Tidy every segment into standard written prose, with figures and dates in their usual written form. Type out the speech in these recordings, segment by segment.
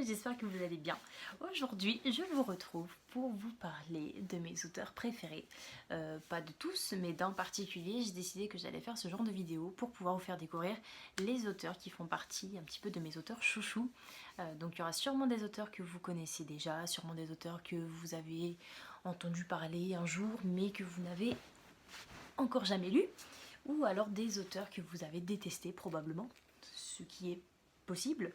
j'espère que vous allez bien. Aujourd'hui, je vous retrouve pour vous parler de mes auteurs préférés. Pas de tous, mais d'un particulier, j'ai décidé que j'allais faire ce genre de vidéo pour pouvoir vous faire découvrir les auteurs qui font partie un petit peu de mes auteurs chouchous. Donc il y aura sûrement des auteurs que vous connaissez déjà, sûrement des auteurs que vous avez entendu parler un jour, mais que vous n'avez encore jamais lu, ou alors des auteurs que vous avez détestés probablement, ce qui est possible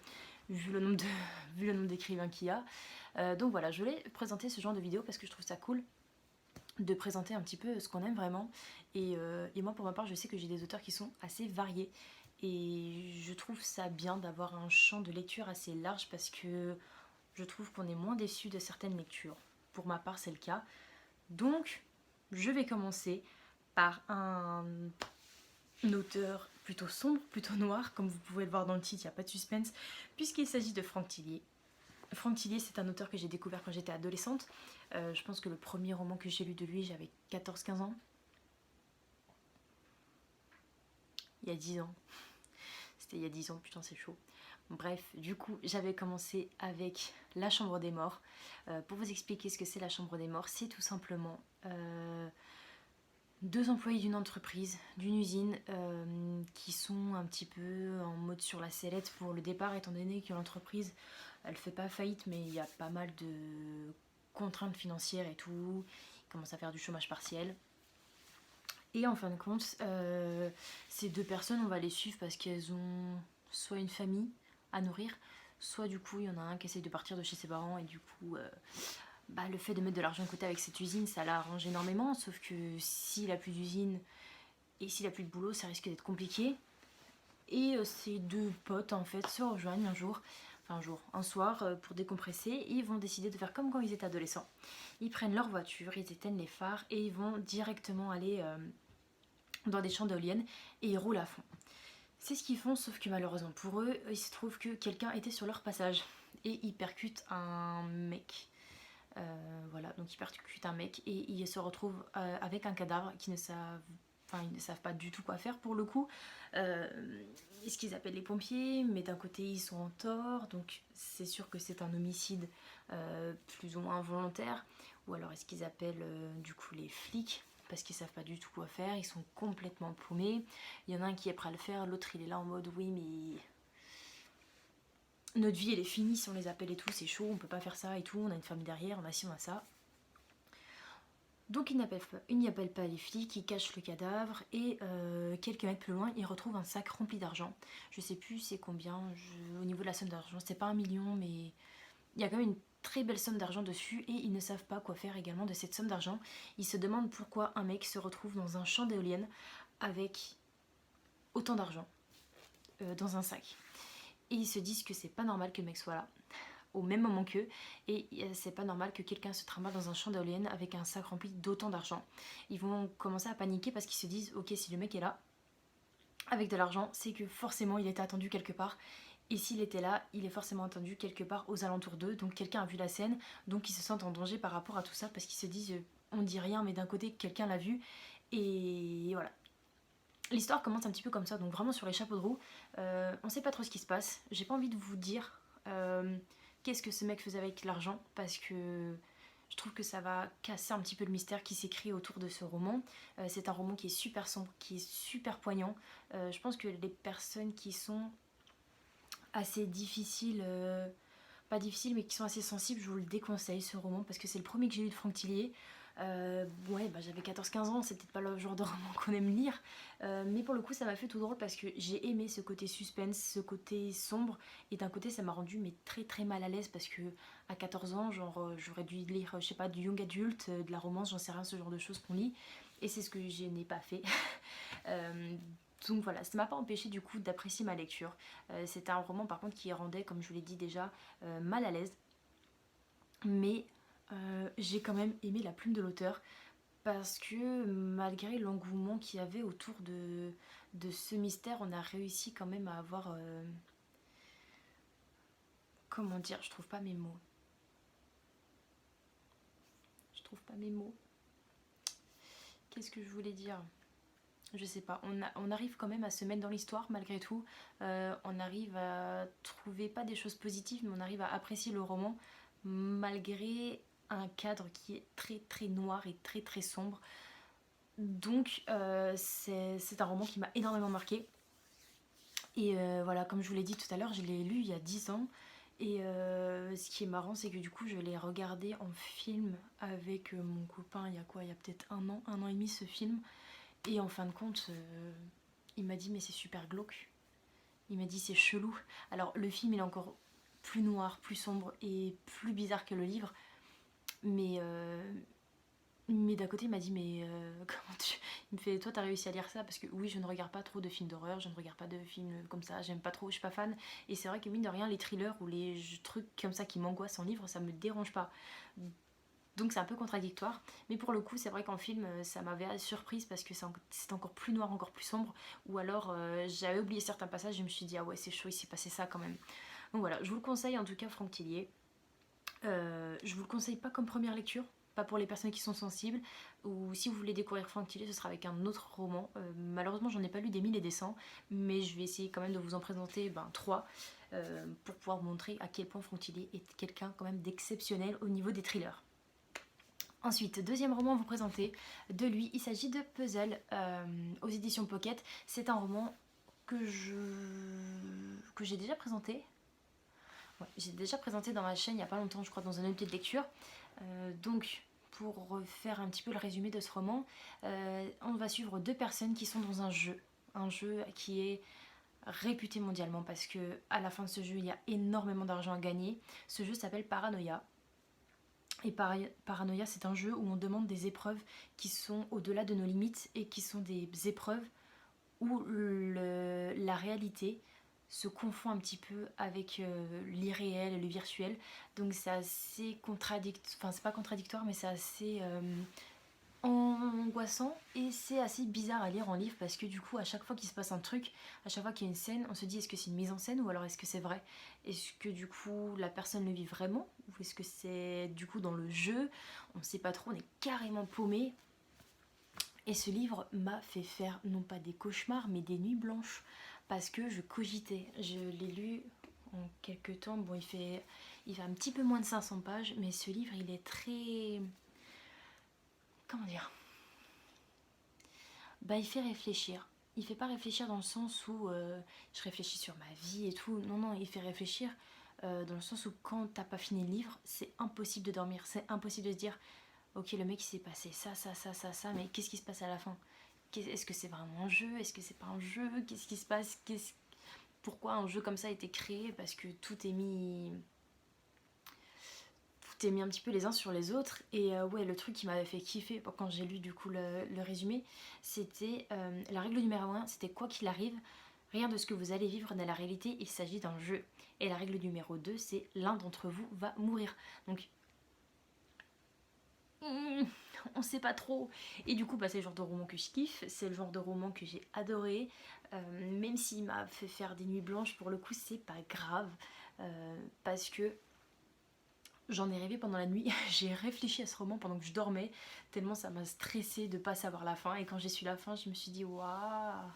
vu le nombre d'écrivains qu'il y a. Donc voilà, je voulais présenter ce genre de vidéo parce que je trouve ça cool de présenter un petit peu ce qu'on aime vraiment. Et moi pour ma part, je sais que j'ai des auteurs qui sont assez variés et je trouve ça bien d'avoir un champ de lecture assez large parce que je trouve qu'on est moins déçu de certaines lectures. Pour ma part, c'est le cas. Donc, je vais commencer par un auteur plutôt sombre, plutôt noir, comme vous pouvez le voir dans le titre, il n'y a pas de suspense, puisqu'il s'agit de Franck Tillier. Franck Tillier, c'est un auteur que j'ai découvert quand j'étais adolescente. Je pense que le premier roman que j'ai lu de lui, j'avais 14-15 ans. Il y a 10 ans. C'était il y a 10 ans, putain c'est chaud. Bref, du coup, j'avais commencé avec La Chambre des Morts. Pour vous expliquer ce que c'est La Chambre des Morts, c'est tout simplement deux employés d'une entreprise, d'une usine, qui sont un petit peu en mode sur la sellette pour le départ, étant donné que l'entreprise, elle fait pas faillite, mais il y a pas mal de contraintes financières et tout. Ils commencent à faire du chômage partiel. Et en fin de compte, ces deux personnes, on va les suivre parce qu'elles ont soit une famille à nourrir, soit du coup, il y en a un qui essaye de partir de chez ses parents et du coup, le fait de mettre de l'argent de côté avec cette usine, ça l'arrange énormément. Sauf que s'il a plus d'usine et s'il a plus de boulot, ça risque d'être compliqué. Et ces deux potes en fait se rejoignent un soir pour décompresser et ils vont décider de faire comme quand ils étaient adolescents. Ils prennent leur voiture, ils éteignent les phares et ils vont directement aller dans des champs d'éoliennes et ils roulent à fond. C'est ce qu'ils font, sauf que malheureusement pour eux, il se trouve que quelqu'un était sur leur passage et ils percutent un mec. Voilà, donc ils percutent un mec et ils se retrouvent avec un cadavre qui ne savent, ils ne savent pas du tout quoi faire pour le coup. Est-ce qu'ils appellent les pompiers? Mais d'un côté ils sont en tort, donc c'est sûr que c'est un homicide plus ou moins involontaire. Ou alors est-ce qu'ils appellent du coup les flics? Parce qu'ils savent pas du tout quoi faire, ils sont complètement paumés. Il y en a un qui est prêt à le faire, l'autre il est là en mode oui mais notre vie elle est finie si on les appelle et tout, c'est chaud, on peut pas faire ça et tout, on a une famille derrière, on a ci, on a ça. Donc il n'y appelle pas les flics, il cache le cadavre et quelques mètres plus loin, il retrouve un sac rempli d'argent. Je sais plus c'est combien, au niveau de la somme d'argent, c'est pas 1 million, mais il y a quand même une très belle somme d'argent dessus et ils ne savent pas quoi faire également de cette somme d'argent. Ils se demandent pourquoi un mec se retrouve dans un champ d'éoliennes avec autant d'argent dans un sac. Et ils se disent que c'est pas normal que le mec soit là au même moment qu'eux et c'est pas normal que quelqu'un se trimballe dans un champ d'éoliennes avec un sac rempli d'autant d'argent. Ils vont commencer à paniquer parce qu'ils se disent ok, si le mec est là avec de l'argent, c'est que forcément il était attendu quelque part. Et s'il était là, il est forcément attendu quelque part aux alentours d'eux. Donc quelqu'un a vu la scène, donc ils se sentent en danger par rapport à tout ça parce qu'ils se disent on dit rien, mais d'un côté quelqu'un l'a vu. Et voilà. L'histoire commence un petit peu comme ça, donc vraiment sur les chapeaux de roue. On sait pas trop ce qui se passe. J'ai pas envie de vous dire qu'est-ce que ce mec faisait avec l'argent parce que je trouve que ça va casser un petit peu le mystère qui s'écrit autour de ce roman. C'est un roman qui est super sombre, qui est super poignant. Je pense que les personnes qui sont assez difficiles, pas difficiles, mais qui sont assez sensibles, je vous le déconseille ce roman parce que c'est le premier que j'ai lu de Franck Tillier. J'avais 14-15 ans, c'est peut-être pas le genre de roman qu'on aime lire, mais pour le coup ça m'a fait tout drôle parce que j'ai aimé ce côté suspense, ce côté sombre, et d'un côté ça m'a rendu mais très très mal à l'aise parce que à 14 ans, j'aurais dû lire, je sais pas, du young adulte, de la romance, j'en sais rien, ce genre de choses qu'on lit, et c'est ce que je n'ai pas fait. Euh, donc voilà, ça m'a pas empêché du coup d'apprécier ma lecture. C'était un roman par contre qui rendait, comme je vous l'ai dit déjà, mal à l'aise, mais j'ai quand même aimé la plume de l'auteur parce que malgré l'engouement qu'il y avait autour de ce mystère, on a réussi quand même à avoir... comment dire, je trouve pas mes mots. Je trouve pas mes mots. Qu'est-ce que je voulais dire? je sais pas, on arrive quand même à se mettre dans l'histoire malgré tout. On arrive à trouver pas des choses positives, mais on arrive à apprécier le roman malgré un cadre qui est très très noir et très très sombre. Donc c'est un roman qui m'a énormément marqué. Et voilà, comme je vous l'ai dit tout à l'heure, je l'ai lu il y a 10 ans. Et ce qui est marrant, c'est que du coup, je l'ai regardé en film avec mon copain il y a quoi? Il y a peut-être un an et demi ce film. Et en fin de compte, il m'a dit mais c'est super glauque. Il m'a dit c'est chelou. Alors le film il est encore plus noir, plus sombre et plus bizarre que le livre. Mais, mais d'un côté il m'a dit mais comment tu... Il me fait toi t'as réussi à lire ça parce que oui je ne regarde pas trop de films d'horreur, je ne regarde pas de films comme ça, j'aime pas trop, je suis pas fan. Et c'est vrai que mine de rien les thrillers ou les trucs comme ça qui m'angoissent en livre ça me dérange pas. Donc c'est un peu contradictoire. Mais pour le coup, c'est vrai qu'en film, ça m'avait surprise parce que c'est encore plus noir, encore plus sombre. Ou alors j'avais oublié certains passages, je me suis dit ah ouais c'est chaud, il s'est passé ça quand même. Donc voilà, je vous le conseille en tout cas Franck Tillier. Je vous le conseille pas comme première lecture, pas pour les personnes qui sont sensibles. Ou si vous voulez découvrir Franck Tillier, ce sera avec un autre roman. Malheureusement, j'en ai pas lu des mille et des cents, mais je vais essayer quand même de vous en présenter trois pour pouvoir vous montrer à quel point Franck Tillier est quelqu'un quand même d'exceptionnel au niveau des thrillers. Ensuite, deuxième roman à vous présenter de lui, il s'agit de Puzzle aux éditions Pocket. C'est un roman que j'ai déjà présenté. Ouais, j'ai déjà présenté dans ma chaîne il n'y a pas longtemps, je crois, dans un atelier de lecture. Donc, pour faire un petit peu le résumé de ce roman, on va suivre deux personnes qui sont dans un jeu qui est réputé mondialement parce que à la fin de ce jeu, il y a énormément d'argent à gagner. Ce jeu s'appelle Paranoia. Et Paranoia, c'est un jeu où on demande des épreuves qui sont au-delà de nos limites et qui sont des épreuves où la réalité se confond un petit peu avec l'irréel et le virtuel. Donc c'est assez contradictoire, enfin c'est pas contradictoire, mais c'est assez angoissant et c'est assez bizarre à lire en livre parce que du coup à chaque fois qu'il se passe un truc, à chaque fois qu'il y a une scène, on se dit est-ce que c'est une mise en scène ou alors est-ce que c'est vrai? Est-ce que du coup la personne le vit vraiment ou est-ce que c'est du coup dans le jeu? On sait pas trop, on est carrément paumé. Et ce livre m'a fait faire non pas des cauchemars mais des nuits blanches parce que je cogitais. Je l'ai lu en quelques temps, bon il fait un petit peu moins de 500 pages mais ce livre il est très... comment dire? Bah, il fait réfléchir. Il fait pas réfléchir dans le sens où je réfléchis sur ma vie et tout. Non, non, il fait réfléchir dans le sens où quand t'as pas fini le livre, c'est impossible de dormir. C'est impossible de se dire, ok, le mec il s'est passé ça, ça, ça, ça, ça, mais qu'est-ce qui se passe à la fin? Est-ce que c'est vraiment un jeu? Est-ce que c'est pas un jeu? Qu'est-ce qui se passe? Pourquoi un jeu comme ça a été créé? Parce que tout est mis un petit peu les uns sur les autres. Et ouais, le truc qui m'avait fait kiffer quand j'ai lu du coup le résumé, c'était la règle numéro 1, c'était quoi qu'il arrive, rien de ce que vous allez vivre n'est la réalité, il s'agit d'un jeu. Et la règle numéro 2, c'est l'un d'entre vous va mourir. Donc, on sait pas trop. Et du coup, bah, c'est le genre de roman que je kiffe, c'est le genre de roman que j'ai adoré. Même s'il m'a fait faire des nuits blanches, pour le coup, c'est pas grave. Parce que j'en ai rêvé pendant la nuit, j'ai réfléchi à ce roman pendant que je dormais, tellement ça m'a stressé de pas savoir la fin. Et quand j'ai su la fin, je me suis dit, waouh,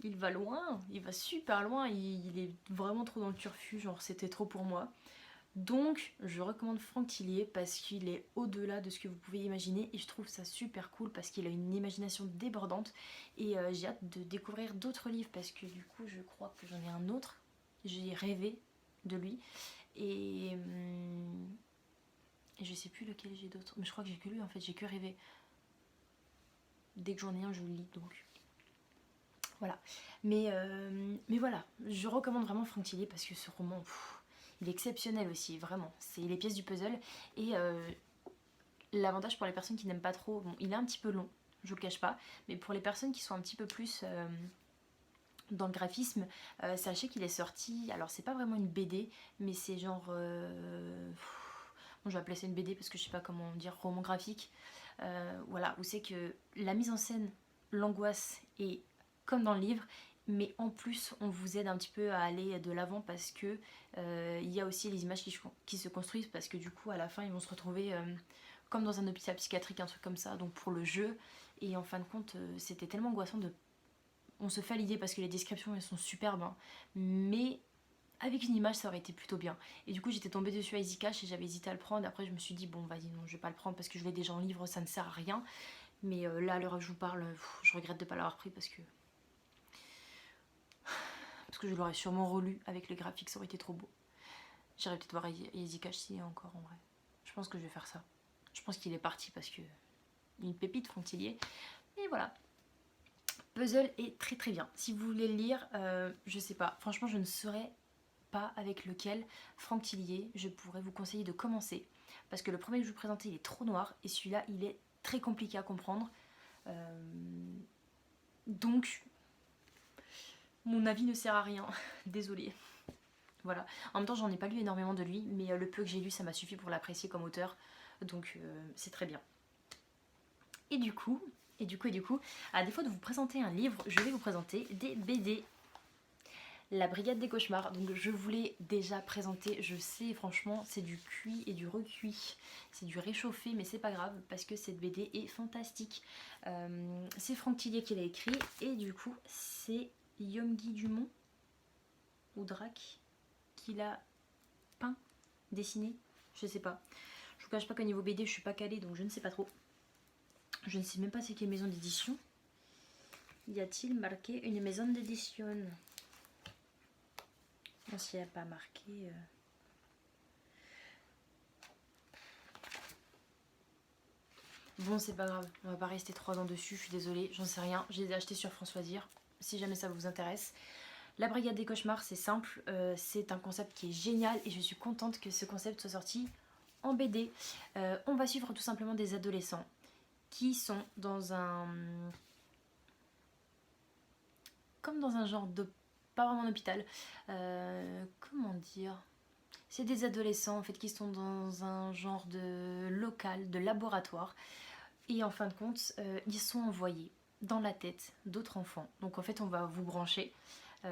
il va loin, il va super loin, il est vraiment trop dans le turfu, genre c'était trop pour moi. Donc je recommande Franck Tillier parce qu'il est au-delà de ce que vous pouvez imaginer et je trouve ça super cool parce qu'il a une imagination débordante et j'ai hâte de découvrir d'autres livres parce que du coup je crois que j'en ai un autre, j'ai rêvé de lui et et je sais plus lequel j'ai d'autres. Mais je crois que j'ai que lu en fait, j'ai que rêvé. Dès que j'en ai un, je le lis donc. Voilà. Mais voilà, je recommande vraiment Franck Tillier parce que ce roman, il est exceptionnel aussi, vraiment. C'est les pièces du puzzle. Et l'avantage pour les personnes qui n'aiment pas trop, bon, il est un petit peu long, je vous le cache pas. Mais pour les personnes qui sont un petit peu plus dans le graphisme, sachez qu'il est sorti. Alors, c'est pas vraiment une BD, mais c'est genre. Bon, je vais appeler ça une BD parce que je sais pas comment dire, roman graphique. Voilà, où c'est que la mise en scène, l'angoisse est comme dans le livre, mais en plus on vous aide un petit peu à aller de l'avant parce que il y a aussi les images qui se construisent parce que du coup à la fin ils vont se retrouver comme dans un hôpital psychiatrique, un truc comme ça. Donc pour le jeu, Et en fin de compte, c'était tellement angoissant de... On se fait à l'idée parce que les descriptions, elles sont superbes, hein, mais avec une image, ça aurait été plutôt bien. Et du coup, j'étais tombée dessus à Easy Cash et j'avais hésité à le prendre. Après, je me suis dit, bon, vas-y, non, je vais pas le prendre parce que je l'ai déjà en livre, ça ne sert à rien. Mais là, à l'heure où je vous parle, je regrette de ne pas l'avoir pris parce que je l'aurais sûrement relu avec les graphiques, ça aurait été trop beau. J'irai peut-être voir Easy Cash s'il y a encore en vrai. Je pense que je vais faire ça. Je pense qu'il est parti parce que une pépite Frontilier. Et voilà. Puzzle est très très bien. Si vous voulez le lire, je sais pas. Franchement, je ne saurais pas avec lequel Franck Tillier je pourrais vous conseiller de commencer. Parce que le premier que je vous présentais, il est trop noir. Et celui-là, il est très compliqué à comprendre. Donc, mon avis ne sert à rien. Désolée. Voilà. En même temps, j'en ai pas lu énormément de lui, mais le peu que j'ai lu, ça m'a suffi pour l'apprécier comme auteur. Donc, c'est très bien. Et du coup, à défaut de vous présenter un livre, je vais vous présenter des BD. La Brigade des Cauchemars. Donc, je vous l'ai déjà présenté. Je sais, franchement, c'est du cuit et du recuit. C'est du réchauffé, mais c'est pas grave parce que cette BD est fantastique. C'est Franck Tillier qui l'a écrit et du coup, c'est Yomgi Dumont ou Drac qui l'a peint, dessiné, je sais pas. Je vous cache pas qu'au niveau BD, je suis pas calée, donc je ne sais pas trop. Je ne sais même pas c'est quelle maison d'édition. Y a-t-il marqué une maison d'édition? Non, s'il n'y a pas marqué... Bon, c'est pas grave, on va pas rester 3 ans dessus, je suis désolée, j'en sais rien. Je les ai achetés sur Françoisir, si jamais ça vous intéresse. La Brigade des Cauchemars, c'est simple, c'est un concept qui est génial et je suis contente que ce concept soit sorti en BD. On va suivre tout simplement des adolescents qui sont dans un... comme dans un genre de... pas vraiment un hôpital. Comment dire? C'est des adolescents en fait qui sont dans un genre de local, de laboratoire. Et en fin de compte, ils sont envoyés dans la tête d'autres enfants. Donc en fait, on va vous brancher.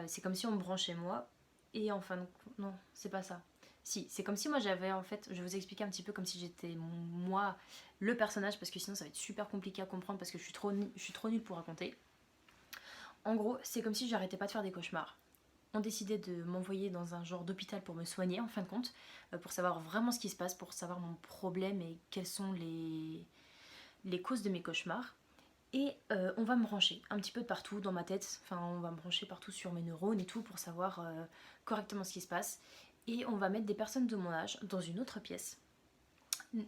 C'est comme si on me branchait moi. Et en fin de compte... Non, c'est pas ça. Si, c'est comme si moi j'avais en fait... Je vais vous expliquer un petit peu comme si j'étais moi le personnage. Parce que sinon ça va être super compliqué à comprendre parce que je suis trop nulle pour raconter. En gros, c'est comme si j'arrêtais pas de faire des cauchemars. On décidait de m'envoyer dans un genre d'hôpital pour me soigner en fin de compte, pour savoir vraiment ce qui se passe, pour savoir mon problème et quelles sont les causes de mes cauchemars. Et on va me brancher un petit peu de partout dans ma tête, enfin on va me brancher partout sur mes neurones et tout pour savoir correctement ce qui se passe. Et on va mettre des personnes de mon âge dans une autre pièce.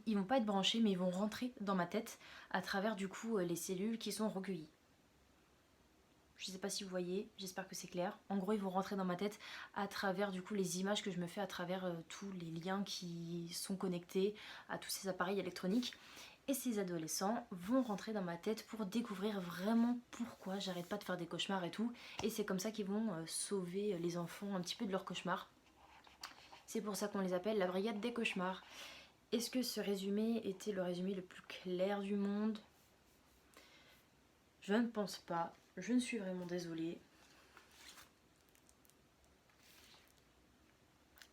Ils vont pas être branchés mais ils vont rentrer dans ma tête à travers du coup les cellules qui sont recueillies. Je sais pas si vous voyez, j'espère que c'est clair. En gros, ils vont rentrer dans ma tête à travers du coup les images que je me fais à travers tous les liens qui sont connectés à tous ces appareils électroniques. Et ces adolescents vont rentrer dans ma tête pour découvrir vraiment pourquoi j'arrête pas de faire des cauchemars et tout. Et c'est comme ça qu'ils vont sauver les enfants un petit peu de leurs cauchemars. C'est pour ça qu'on les appelle la Brigade des Cauchemars. Est-ce que ce résumé était le résumé le plus clair du monde? Je ne pense pas. Je ne suis vraiment désolée.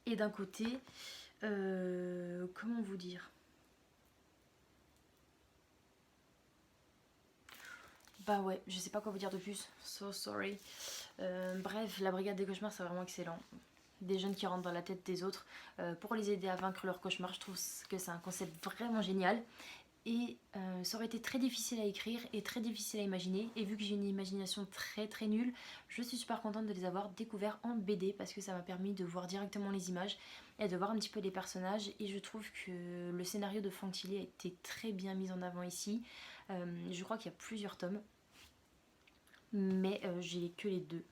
Et d'un côté, comment vous dire? Bah ouais, je sais pas quoi vous dire de plus. So sorry. Bref, la Brigade des Cauchemars, c'est vraiment excellent. Des jeunes qui rentrent dans la tête des autres pour les aider à vaincre leurs cauchemars. Je trouve que c'est un concept vraiment génial. Et ça aurait été très difficile à écrire et très difficile à imaginer. Et vu que j'ai une imagination très très nulle, je suis super contente de les avoir découverts en BD parce que ça m'a permis de voir directement les images et de voir un petit peu les personnages. Et je trouve que le scénario de Franck Tillier a été très bien mis en avant ici. Je crois qu'il y a plusieurs tomes, mais j'ai que les 2.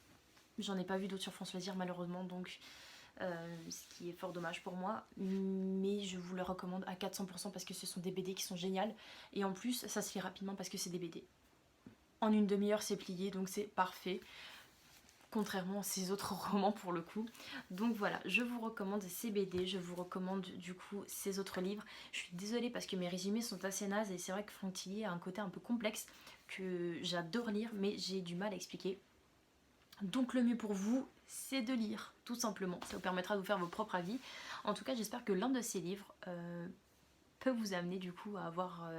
J'en ai pas vu d'autres sur France Loisirs malheureusement, donc ce qui est fort dommage pour moi, mais je vous le recommande à 400% parce que ce sont des BD qui sont géniales et en plus ça se lit rapidement parce que c'est des BD. En une demi-heure c'est plié, donc c'est parfait, contrairement à ces autres romans pour le coup. Donc voilà, je vous recommande ces BD, je vous recommande du coup ces autres livres. Je suis désolée parce que mes résumés sont assez nazes et c'est vrai que Franck Tillier a un côté un peu complexe que j'adore lire mais j'ai du mal à expliquer. Donc le mieux pour vous, c'est de lire, tout simplement. Ça vous permettra de vous faire vos propres avis. En tout cas, j'espère que l'un de ces livres peut vous amener du coup à avoir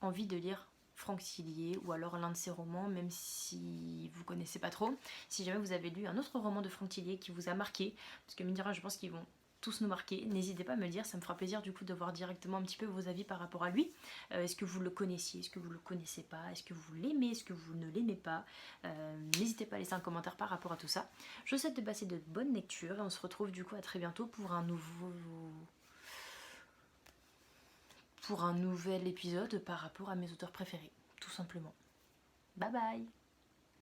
envie de lire Franck Tillier ou alors l'un de ses romans, même si vous connaissez pas trop. Si jamais vous avez lu un autre roman de Franck Tillier qui vous a marqué, parce que mine de rien, je pense qu'ils vont tous nous marquer, n'hésitez pas à me le dire, ça me fera plaisir du coup de voir directement un petit peu vos avis par rapport à lui. Est-ce que vous le connaissiez, est-ce que vous le connaissez pas, est-ce que vous l'aimez, est-ce que vous ne l'aimez pas. N'hésitez pas à laisser un commentaire par rapport à tout ça. Je vous souhaite de passer de bonnes lectures et on se retrouve du coup à très bientôt pour un nouvel épisode par rapport à mes auteurs préférés, tout simplement. Bye bye.